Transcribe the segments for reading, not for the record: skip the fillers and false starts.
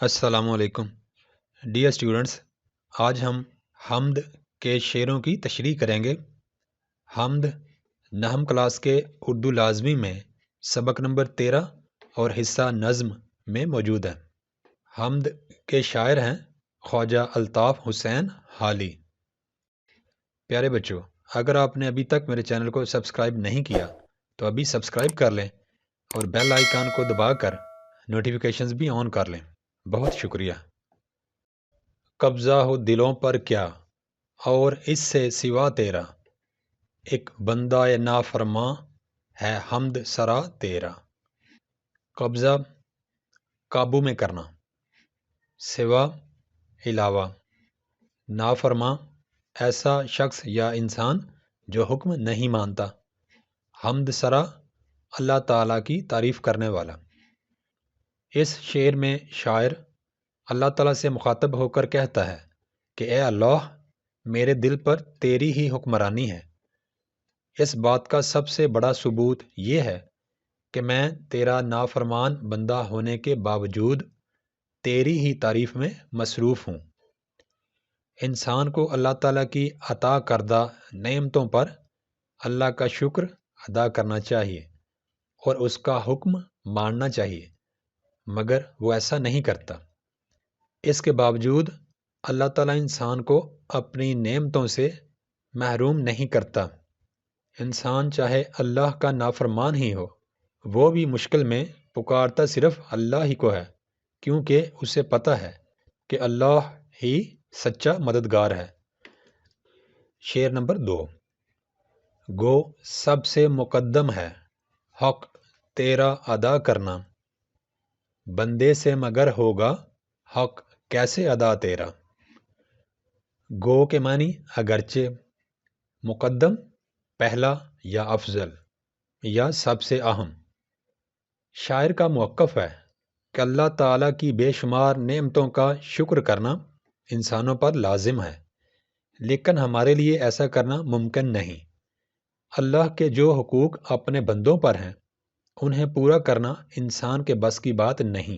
السلام علیکم dear students, آج ہم حمد کے شعروں کی تشریح کریں گے۔ حمد نحم کلاس کے اردو لازمی میں سبق نمبر 13 اور حصہ نظم میں موجود ہے۔ حمد کے شاعر ہیں خواجہ الطاف حسین حالی۔ پیارے بچوں، اگر آپ نے ابھی تک میرے چینل کو سبسکرائب نہیں کیا تو ابھی سبسکرائب کر لیں اور بیل آئیکن کو دبا کر نوٹیفیکیشنز بھی آن کر لیں۔ بہت شکریہ۔ قبضہ ہو دلوں پر کیا اور اس سے سوا تیرا، ایک بندہ نافرماں ہے حمد سرا تیرا۔ قبضہ قابو میں کرنا، سوا علاوہ، نافرماں ایسا شخص یا انسان جو حکم نہیں مانتا، حمد سرا اللہ تعالیٰ کی تعریف کرنے والا۔ اس شعر میں شاعر اللہ تعالیٰ سے مخاطب ہو کر کہتا ہے کہ اے اللہ، میرے دل پر تیری ہی حکمرانی ہے۔ اس بات کا سب سے بڑا ثبوت یہ ہے کہ میں تیرا نافرمان بندہ ہونے کے باوجود تیری ہی تعریف میں مصروف ہوں۔ انسان کو اللہ تعالیٰ کی عطا کردہ نعمتوں پر اللہ کا شکر ادا کرنا چاہیے اور اس کا حکم ماننا چاہیے، مگر وہ ایسا نہیں کرتا۔ اس کے باوجود اللہ تعالیٰ انسان کو اپنی نعمتوں سے محروم نہیں کرتا۔ انسان چاہے اللہ کا نافرمان ہی ہو، وہ بھی مشکل میں پکارتا صرف اللہ ہی کو ہے، کیونکہ اسے پتہ ہے کہ اللہ ہی سچا مددگار ہے۔ شعر نمبر 2۔ گو سب سے مقدم ہے حق تیرا ادا کرنا، بندے سے مگر ہوگا حق کیسے ادا تیرا۔ گو کے معنی اگرچہ، مقدم پہلا یا افضل یا سب سے اہم۔ شاعر کا موقف ہے کہ اللہ تعالیٰ کی بے شمار نعمتوں کا شکر کرنا انسانوں پر لازم ہے، لیکن ہمارے لیے ایسا کرنا ممکن نہیں۔ اللہ کے جو حقوق اپنے بندوں پر ہیں انہیں پورا کرنا انسان کے بس کی بات نہیں۔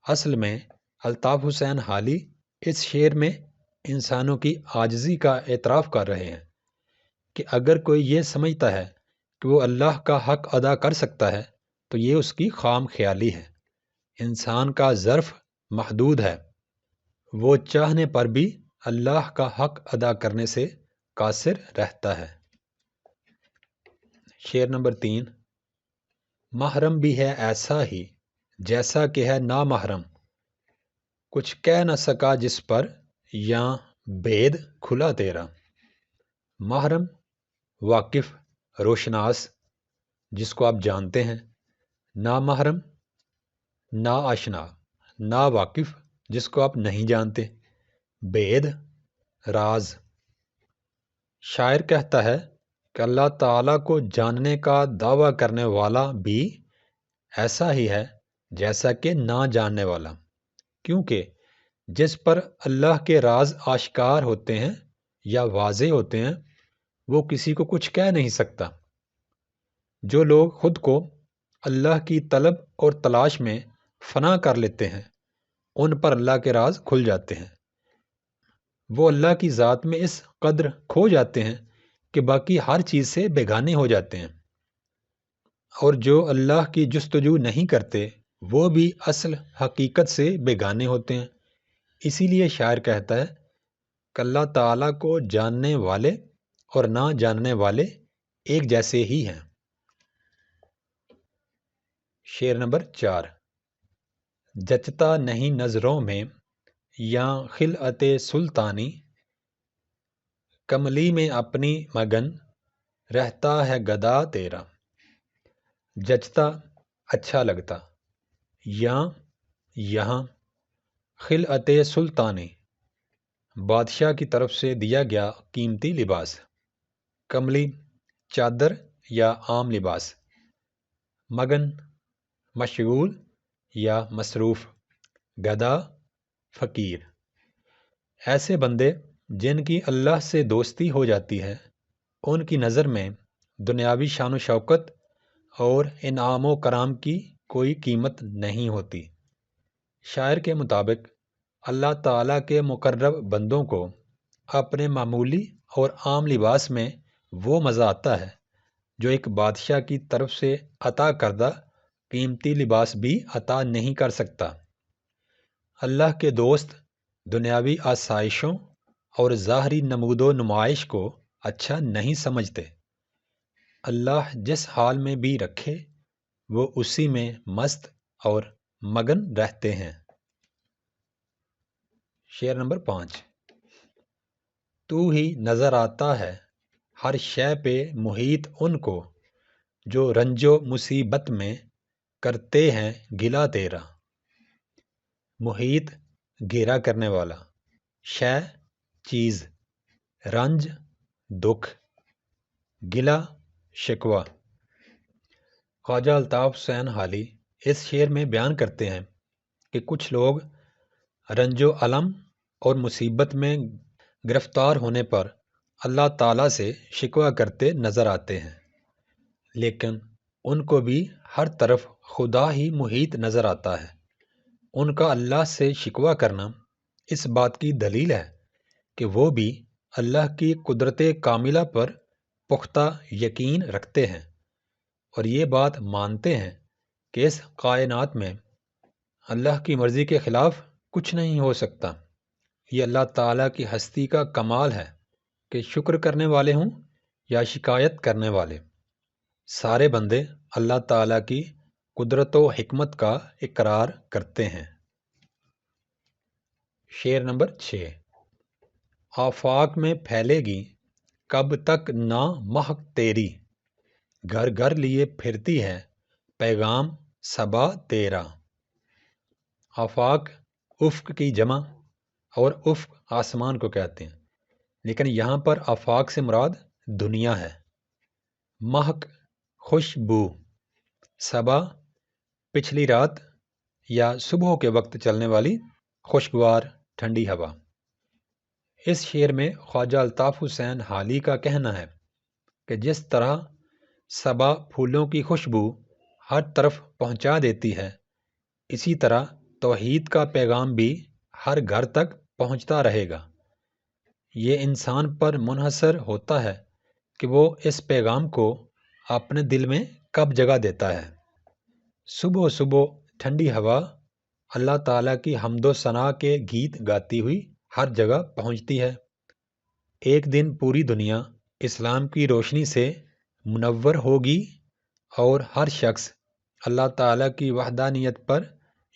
اصل میں الطاف حسین حالی اس شعر میں انسانوں کی عاجزی کا اعتراف کر رہے ہیں کہ اگر کوئی یہ سمجھتا ہے کہ وہ اللہ کا حق ادا کر سکتا ہے تو یہ اس کی خام خیالی ہے۔ انسان کا ظرف محدود ہے، وہ چاہنے پر بھی اللہ کا حق ادا کرنے سے قاصر رہتا ہے۔ شعر نمبر 3۔ محرم بھی ہے ایسا ہی جیسا کہ ہے نامحرم، کچھ کہہ نہ سکا جس پر یا بید کھلا تیرا۔ محرم واقف، روشناس، جس کو آپ جانتے ہیں۔ نامحرم نا آشنا، نا واقف، جس کو آپ نہیں جانتے۔ بید راز۔ شاعر کہتا ہے کہ اللہ تعالیٰ کو جاننے کا دعویٰ کرنے والا بھی ایسا ہی ہے جیسا کہ نہ جاننے والا، کیونکہ جس پر اللہ کے راز آشکار ہوتے ہیں یا واضح ہوتے ہیں وہ کسی کو کچھ کہہ نہیں سکتا۔ جو لوگ خود کو اللہ کی طلب اور تلاش میں فنا کر لیتے ہیں ان پر اللہ کے راز کھل جاتے ہیں۔ وہ اللہ کی ذات میں اس قدر کھو جاتے ہیں کہ باقی ہر چیز سے بیگانے ہو جاتے ہیں، اور جو اللہ کی جستجو نہیں کرتے وہ بھی اصل حقیقت سے بیگانے ہوتے ہیں۔ اسی لیے شاعر کہتا ہے کہ اللہ تعالیٰ کو جاننے والے اور نہ جاننے والے ایک جیسے ہی ہیں۔ شعر نمبر 4۔ جچتا نہیں نظروں میں یا خلعت سلطانی، کملی میں اپنی مگن رہتا ہے گدا تیرا۔ جچتا اچھا لگتا، یا یہاں خلعت سلطانی بادشاہ کی طرف سے دیا گیا قیمتی لباس۔ کملی چادر یا عام لباس۔ مگن مشغول یا مصروف۔ گدا فقیر۔ ایسے بندے جن کی اللہ سے دوستی ہو جاتی ہے ان کی نظر میں دنیاوی شان و شوکت اور انعام و کرام کی کوئی قیمت نہیں ہوتی۔ شاعر کے مطابق اللہ تعالیٰ کے مقرب بندوں کو اپنے معمولی اور عام لباس میں وہ مزہ آتا ہے جو ایک بادشاہ کی طرف سے عطا کردہ قیمتی لباس بھی عطا نہیں کر سکتا۔ اللہ کے دوست دنیاوی آسائشوں اور ظاہری نمود و نمائش کو اچھا نہیں سمجھتے۔ اللہ جس حال میں بھی رکھے وہ اسی میں مست اور مگن رہتے ہیں۔ شعر نمبر 5۔ تو ہی نظر آتا ہے ہر شے پہ محیط ان کو، جو رنج و مصیبت میں کرتے ہیں گلہ تیرا۔ محیط گھیرا کرنے والا، شے چیز، رنج دکھ، گلہ شکوہ۔ خواجہ الطاف حسین حالی اس شعر میں بیان کرتے ہیں کہ کچھ لوگ رنج و الم اور مصیبت میں گرفتار ہونے پر اللہ تعالیٰ سے شکوہ کرتے نظر آتے ہیں، لیکن ان کو بھی ہر طرف خدا ہی محیط نظر آتا ہے۔ ان کا اللہ سے شکوہ کرنا اس بات کی دلیل ہے کہ وہ بھی اللہ کی قدرت کاملہ پر پختہ یقین رکھتے ہیں اور یہ بات مانتے ہیں کہ اس کائنات میں اللہ کی مرضی کے خلاف کچھ نہیں ہو سکتا۔ یہ اللہ تعالیٰ کی ہستی کا کمال ہے کہ شکر کرنے والے ہوں یا شکایت کرنے والے، سارے بندے اللہ تعالیٰ کی قدرت و حکمت کا اقرار کرتے ہیں۔ شعر نمبر 6۔ آفاق میں پھیلے گی کب تک نہ مہک تیری، گھر گھر لیے پھرتی ہے پیغام صبا تیرا۔ آفاق افق کی جمع اور افق آسمان کو کہتے ہیں، لیکن یہاں پر آفاق سے مراد دنیا ہے۔ مہک خوشبو، صبا پچھلی رات یا صبح کے وقت چلنے والی خوشگوار ٹھنڈی ہوا۔ اس شعر میں خواجہ الطاف حسین حالی کا کہنا ہے کہ جس طرح صبا پھولوں کی خوشبو ہر طرف پہنچا دیتی ہے، اسی طرح توحید کا پیغام بھی ہر گھر تک پہنچتا رہے گا۔ یہ انسان پر منحصر ہوتا ہے کہ وہ اس پیغام کو اپنے دل میں کب جگہ دیتا ہے۔ صبح صبح ٹھنڈی ہوا اللہ تعالیٰ کی حمد و ثنا کے گیت گاتی ہوئی ہر جگہ پہنچتی ہے۔ ایک دن پوری دنیا اسلام کی روشنی سے منور ہوگی اور ہر شخص اللہ تعالیٰ کی وحدانیت پر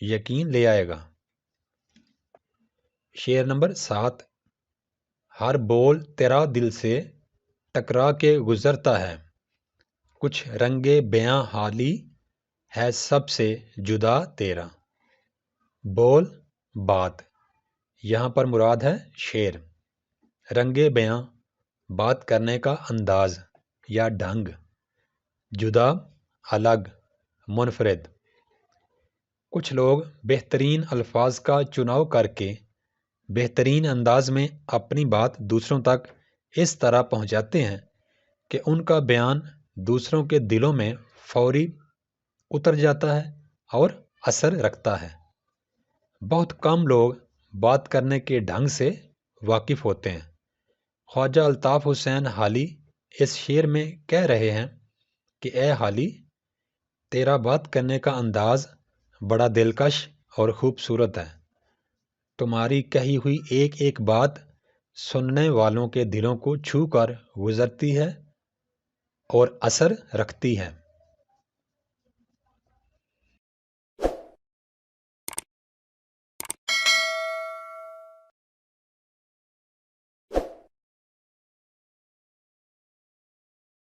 یقین لے آئے گا۔ شعر نمبر 7۔ ہر بول تیرا دل سے ٹکرا کے گزرتا ہے، کچھ رنگ بیاں حالی ہے سب سے جدا تیرا۔ بول بات، یہاں پر مراد ہے شعر۔ رنگ بیاں بات کرنے کا انداز یا ڈھنگ، جدا الگ منفرد۔ کچھ لوگ بہترین الفاظ کا چناؤ کر کے بہترین انداز میں اپنی بات دوسروں تک اس طرح پہنچاتے ہیں کہ ان کا بیان دوسروں کے دلوں میں فوری اتر جاتا ہے اور اثر رکھتا ہے۔ بہت کم لوگ بات کرنے کے ڈھنگ سے واقف ہوتے ہیں۔ خواجہ الطاف حسین حالی اس شعر میں کہہ رہے ہیں کہ اے حالی، تیرا بات کرنے کا انداز بڑا دلکش اور خوبصورت ہے۔ تمہاری کہی ہوئی ایک ایک بات سننے والوں کے دلوں کو چھو کر گزرتی ہے اور اثر رکھتی ہے۔